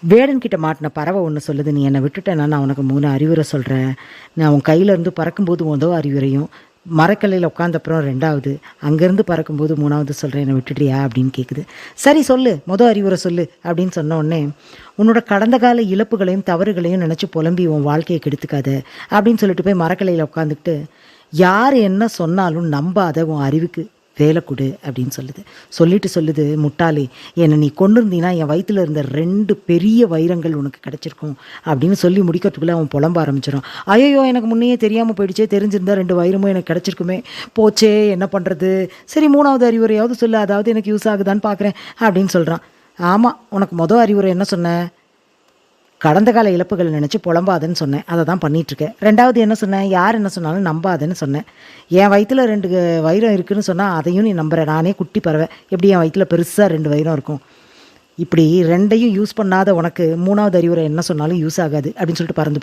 வேடன்கிட்ட மாட்டின பறவை ஒன்று சொல்லுது, நீ என்னை விட்டுட்டேன்னா நான் உனக்கு 3 அறிவுரை சொல்கிறேன். நான் உன் கையிலேருந்து பறக்கும்போது மொதல் அறிவுரையும், மரக்கல்லையில் உட்காந்தப்புறம் 2வது, அங்கேருந்து பறக்கும்போது 3வது சொல்கிறேன், என்னை விட்டுட்டியா அப்படின்னு கேட்குது. சரி சொல்லு, மொதல் அறிவுரை சொல்லு அப்படின்னு சொன்ன உடனே, உன்னோட கடந்த கால இழப்புகளையும் தவறுகளையும் நினச்சி புலம்பி உன் வாழ்க்கையை கெடுத்துக்காத அப்படின்னு சொல்லிட்டு போய் மரக்கல்லையில் உட்காந்துக்கிட்டு, யார் என்ன சொன்னாலும் நம்பாத, உன் அறிவுக்கு வேலை கொடு அப்படின்னு சொல்லுது. முட்டாளே, என்னை நீ கொண்டு இருந்தீங்கன்னா என் வயிற்றுல இருந்த 2 பெரிய வைரங்கள் உனக்கு கிடச்சிருக்கும் அப்படின்னு சொல்லி முடிக்கிறதுக்குள்ளே அவன் புலம்ப ஆரம்பிச்சிடும். ஐயோ, எனக்கு முன்னையே தெரியாமல் போயிடுச்சே, தெரிஞ்சிருந்தா 2 வைரமும் எனக்கு கிடச்சிருக்குமே, போச்சே என்ன பண்ணுறது, சரி 3வது அறிவுரையாவது சொல்லு, அதாவது எனக்கு யூஸ் ஆகுதான்னு பார்க்குறேன் அப்படின்னு சொல்கிறான். ஆமாம், உனக்கு மொதல் அறிவுரை என்ன சொன்னேன்? கடந்த கால இழப்புகள் நினச்சி புலம்பாதன்னு சொன்னேன், அதை தான் பண்ணிகிட்ருக்கேன். 2வது என்ன சொன்னேன்? யார் என்ன சொன்னாலும் நம்பாதன்னு சொன்னேன். என் வயிற்றுல 2 வைரம் இருக்குதுன்னு சொன்னால் அதையும் நீ நம்புற. நானே குட்டி பறவை, எப்படி என் வயிற்றுல பெருசாக 2 வைரம் இருக்கும்? இப்படி 2யும் யூஸ் பண்ணாத உனக்கு 3வது அறிவுரை என்ன சொன்னாலும் யூஸ் ஆகாது அப்படின்னு சொல்லிட்டு பறந்து